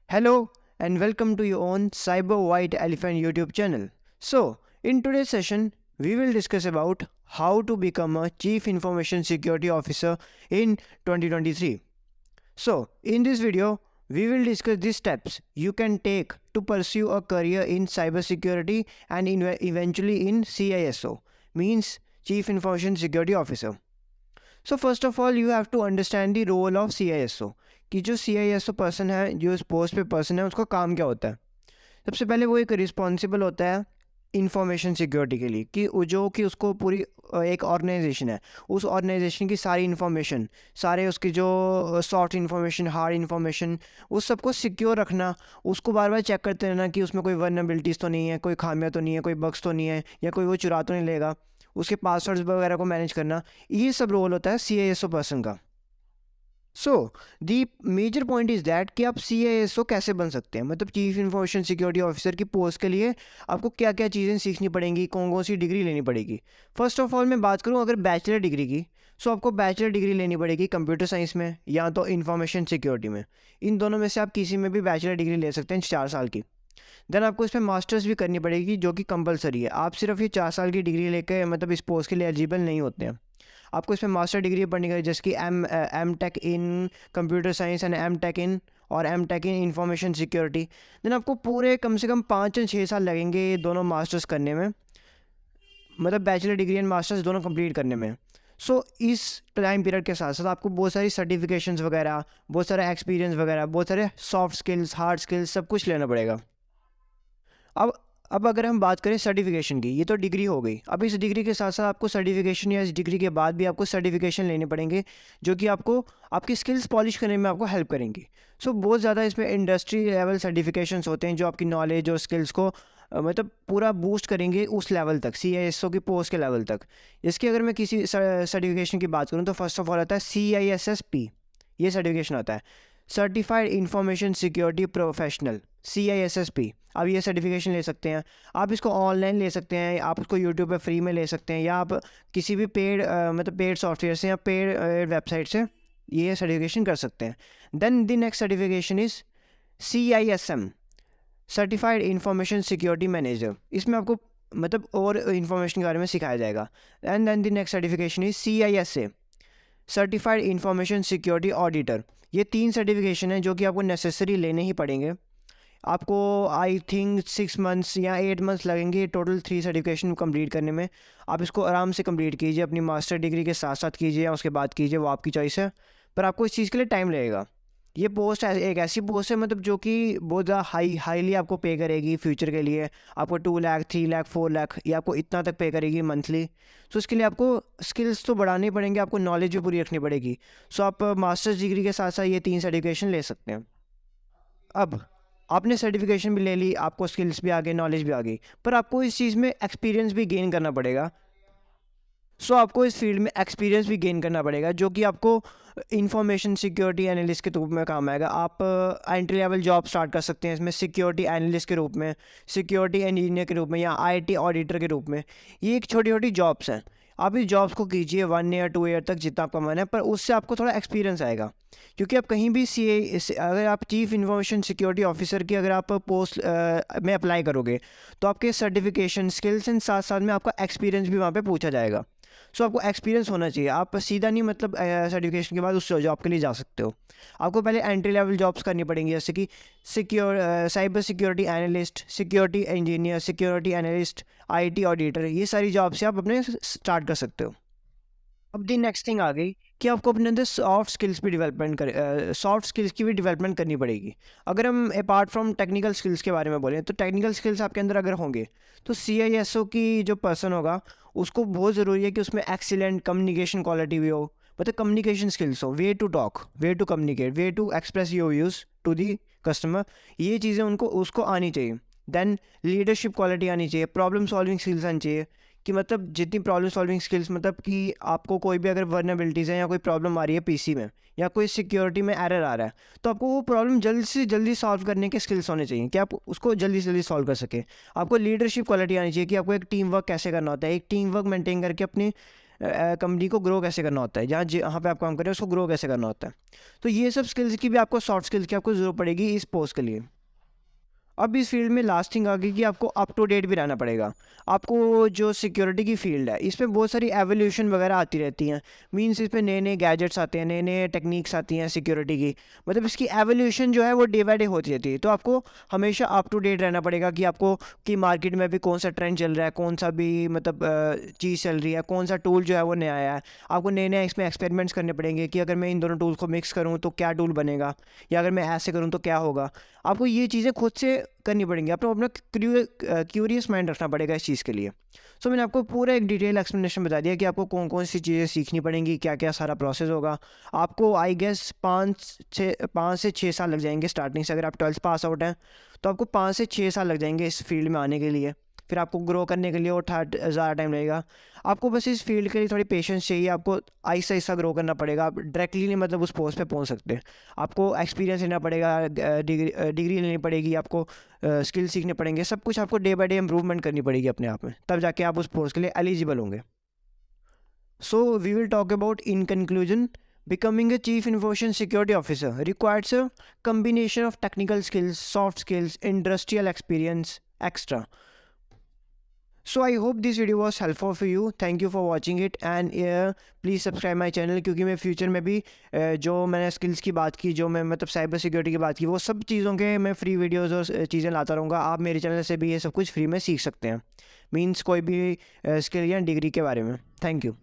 Hello and welcome to your own Cyber White Elephant YouTube channel. So, in today's session, we will discuss about how to become a Chief Information Security Officer in 2023. So, in this video, we will discuss these steps you can take to pursue a career in cybersecurity and eventually in CISO, means Chief Information Security Officer. So first of all you have to understand the role of CISO कि जो CISO person है, जो इस post पे person है, उसका काम क्या होता है। सबसे पहले वो एक रिस्पॉन्सिबल होता है इंफॉर्मेशन सिक्योरिटी के लिए कि कि उसको पूरी एक ऑर्गेनाइजेशन है, उस ऑर्गेनाइजेशन की सारी इन्फॉर्मेशन, सारे उसकी जो सॉफ्ट इन्फॉर्मेशन, हार्ड इन्फॉर्मेशन, उस सबको सिक्योर रखना, उसको बार बार चेक करते रहना कि उसमें कोई वर्नेबिलिटीज़ तो नहीं है, कोई खामियां तो नहीं है, कोई बग्स तो नहीं है, या कोई वो चुरा तो नहीं लेगा, उसके पासवर्ड्स वगैरह को मैनेज करना, ये सब रोल होता है CISO पर्सन का। So the major point is that कि आप CISO कैसे बन सकते हैं, मतलब चीफ इंफॉर्मेशन सिक्योरिटी ऑफिसर की पोस्ट के लिए आपको क्या क्या चीज़ें सीखनी पड़ेंगी, कौन कौन सी डिग्री लेनी पड़ेगी। फर्स्ट ऑफ ऑल मैं बात करूँ अगर बैचलर डिग्री की, सो आपको बैचलर डिग्री लेनी पड़ेगी कंप्यूटर साइंस में या तो इंफॉर्मेशन सिक्योरिटी में। इन दोनों में से आप किसी में भी बैचलर डिग्री ले सकते हैं 4 साल की। देन आपको इसमें मास्टर्स भी करनी पड़ेगी जो कि कंपलसरी है। आप सिर्फ ये 4 साल की डिग्री लेकर मतलब इस पोस्ट के लिए एलिजिबल नहीं होते हैं। आपको इसमें मास्टर डिग्री पढ़नी है, जैसे कि M tech in computer science and M tech in और M tech in information security. Then आपको पूरे कम से कम 5 या 6 साल लगेंगे ये दोनों मास्टर्स करने में, मतलब बैचलर डिग्री एंड मास्टर्स दोनों कंप्लीट करने में। सो इस टाइम पीरियड के साथ साथ आपको बहुत सारी सर्टिफिकेशंस वगैरह, बहुत सारा एक्सपीरियंस वगैरह, बहुत सारे सॉफ्ट स्किल्स, हार्ड स्किल्स, सब कुछ लेना पड़ेगा। अब अगर हम बात करें सर्टिफिकेशन की, ये तो डिग्री हो गई। अब इस डिग्री के साथ साथ आपको सर्टिफिकेशन या इस डिग्री के बाद भी आपको सर्टिफिकेशन लेने पड़ेंगे जो कि आपको आपकी स्किल्स पॉलिश करने में आपको हेल्प करेंगे। सो बहुत ज़्यादा इसमें इंडस्ट्री लेवल सर्टिफिकेशंस होते हैं जो आपकी नॉलेज और स्किल्स को मतलब पूरा बूस्ट करेंगे उस लेवल तक, CISO की पोस्ट के लेवल तक। इसकी अगर मैं किसी सर्टिफिकेशन की बात करूँ तो फर्स्ट ऑफ ऑल आता है CISSP, ये सर्टिफिकेशन आता है, certified information security professional, CISSP। आप ये सर्टिफिकेशन ले सकते हैं। आप इसको ऑनलाइन ले सकते हैं, आप उसको यूट्यूब पे फ्री में ले सकते हैं, या आप किसी भी मतलब पेड सॉफ्टवेयर से या पेड वेबसाइट से ये सर्टिफिकेशन कर सकते हैं। Then the next certification is CISM, certified information security manager. इसमें आपको मतलब और इन्फॉर्मेशन के बारे में सिखाया जाएगा। And then the next certification is CISA, certified information security auditor. ये 3 सर्टिफिकेशन हैं जो कि आपको नेसेसरी लेने ही पड़ेंगे। आपको आई थिंक 6 मंथ्स या 8 मंथ्स लगेंगे टोटल 3 सर्टिफिकेशन कंप्लीट करने में। आप इसको आराम से कंप्लीट कीजिए, अपनी मास्टर डिग्री के साथ साथ कीजिए या उसके बाद कीजिए, वो आपकी चॉइस है, पर आपको इस चीज़ के लिए टाइम लगेगा। ये पोस्ट एक ऐसी पोस्ट है मतलब जो कि बहुत ज़्यादा हाईली आपको पे करेगी फ्यूचर के लिए। आपको 2 लाख, 3 लाख, 4 लाख, ये आपको इतना तक पे करेगी मंथली। सो इसके लिए आपको स्किल्स तो बढ़ाने ही पड़ेंगे, आपको नॉलेज भी पूरी रखनी पड़ेगी। सो आप मास्टर्स डिग्री के साथ साथ ये 3 सर्टिफिकेशन ले सकते हैं। अब आपने सर्टिफिकेशन भी ले ली, आपको स्किल्स भी आ गए, नॉलेज भी आ गई, पर आपको इस चीज़ में एक्सपीरियंस भी गेन करना पड़ेगा। सो आपको इस फील्ड में एक्सपीरियंस भी गेन करना पड़ेगा जो कि आपको इंफॉर्मेशन सिक्योरिटी एनालिस्ट के रूप में काम आएगा। आप एंट्री लेवल जॉब स्टार्ट कर सकते हैं इसमें, सिक्योरिटी एनालिस्ट के रूप में, सिक्योरिटी इंजीनियर के रूप में, या IT ऑडिटर के रूप में। ये एक छोटी छोटी जॉब्स हैं। आप इस जॉब्स को कीजिए 1 ईयर 2 ईयर तक जितना आपका मन है, पर उससे आपको थोड़ा एक्सपीरियंस आएगा। क्योंकि आप कहीं भी अगर आप चीफ इंफॉर्मेशन सिक्योरिटी ऑफिसर की अगर आप पोस्ट में अप्लाई करोगे तो आपके सर्टिफिकेशन, स्किल्स एंड साथ साथ में आपका एक्सपीरियंस भी वहाँ पे पूछा जाएगा। सो आपको एक्सपीरियंस होना चाहिए। आप सीधा नहीं मतलब सर्टिफिकेशन के बाद उस जॉब के लिए जा सकते हो। आपको पहले एंट्री लेवल जॉब्स करनी पड़ेंगी, जैसे कि cyber security analyst, security engineer, security analyst, IT auditor, ये सारी जॉब से आप अपने स्टार्ट कर सकते हो। अब दी नेक्स्ट थिंग आ गई कि आपको अपने अंदर सॉफ्ट स्किल्स भी सॉफ्ट स्किल्स की भी डेवलपमेंट करनी पड़ेगी। अगर हम अपार्ट फ्रॉम टेक्निकल स्किल्स के बारे में बोलें तो टेक्निकल स्किल्स आपके अंदर अगर होंगे तो CISO की जो पर्सन होगा उसको बहुत ज़रूरी है कि उसमें एक्सीलेंट कम्युनिकेशन क्वालिटी भी हो, मतलब कम्युनिकेशन स्किल्स हो, way to talk, way to communicate, way to express your views to the customer, ये चीज़ें उसको आनी चाहिए। देन लीडरशिप क्वालिटी आनी चाहिए, प्रॉब्लम सॉल्विंग स्किल्स आनी चाहिए कि मतलब जितनी प्रॉब्लम सॉल्विंग स्किल्स, मतलब कि आपको कोई भी अगर वर्नेबिलिटीज़ है या कोई प्रॉब्लम आ रही है PC में या कोई सिक्योरिटी में एरर आ रहा है तो आपको वो प्रॉब्लम जल्द से जल्दी सॉल्व करने के स्किल्स होने चाहिए कि आप उसको जल्दी से जल्दी सॉल्व कर सकें। आपको लीडरशिप क्वालिटी आनी चाहिए कि आपको एक टीम वर्क कैसे करना होता है, एक टीम वर्क मेंटेन करके अपनी कंपनी को ग्रो कैसे करना होता है, जहाँ पे आप काम कर रहे हैं उसको ग्रो कैसे करना होता है। तो ये सब स्किल्स की भी आपको, सॉफ्ट स्किल्स की आपको ज़रूरत पड़ेगी इस पोस्ट के लिए। अब इस फील्ड में लास्ट थिंग आ गई कि आपको अप टू डेट भी रहना पड़ेगा। आपको जो सिक्योरिटी की फील्ड है इसमें बहुत सारी एवोल्यूशन वगैरह आती रहती हैं। मींस इसमें नए नए गैजेट्स आते हैं, नए नए टेक्निक्स आती हैं सिक्योरिटी की, मतलब इसकी एवोल्यूशन जो है वो डे बाय डे होती रहती है। तो आपको हमेशा अप टू डेट रहना पड़ेगा कि आपको कि मार्केट में भी कौन सा ट्रेंड चल रहा है, कौन सा भी मतलब चीज़ चल रही है, कौन सा टूल जो है वो नया आया है। आपको नए नए इसमें एक्सपेरिमेंट्स करने पड़ेंगे कि अगर मैं इन दोनों टूल्स को मिक्स करूँ तो क्या टूल बनेगा, या अगर मैं ऐसे करूँ तो क्या होगा। आपको ये चीज़ें खुद से करनी पड़ेंगी, आपको अपना क्यूरियस माइंड रखना पड़ेगा इस चीज़ के लिए। सो मैंने आपको पूरा एक डिटेल एक्सप्लेनेशन बता दिया कि आपको कौन कौन सी चीज़ें सीखनी पड़ेंगी, क्या क्या सारा प्रोसेस होगा। आपको आई गेस 5 से 6 साल लग जाएंगे स्टार्टिंग से। अगर आप 12th पास आउट हैं तो आपको 5 से 6 साल लग जाएंगे इस फील्ड में आने के लिए। फिर आपको ग्रो करने के लिए और ज़्यादा टाइम लगेगा। आपको बस इस फील्ड के लिए थोड़ी पेशेंस चाहिए, आपको आहिस्ता आहिस्ता ग्रो करना पड़ेगा। आप डायरेक्टली नहीं मतलब उस पोस्ट पे पहुंच सकते। आपको एक्सपीरियंस लेना पड़ेगा, डिग्री लेनी पड़ेगी, आपको स्किल सीखने पड़ेंगे, सब कुछ आपको डे बाय डे इम्प्रूवमेंट करनी पड़ेगी अपने आप में, तब जाके आप उस पोस्ट के लिए एलिजिबल होंगे। So we will talk about in conclusion, becoming a chief information security officer requires a combination of technical skills, soft skills, industrial experience, etc. So I hope this video was helpful for you. Thank you for watching it and please subscribe my channel, क्योंकि मैं future में भी जो मैंने skills की बात की, जो मैं मतलब साइबर सिक्योरिटी की बात की, वो सब चीज़ों के मैं फ्री वीडियोस और चीज़ें लाता रहूँगा। आप मेरे चैनल से भी ये सब कुछ फ्री में सीख सकते हैं, मीन्स कोई भी स्किल या डिग्री के बारे में। Thank you.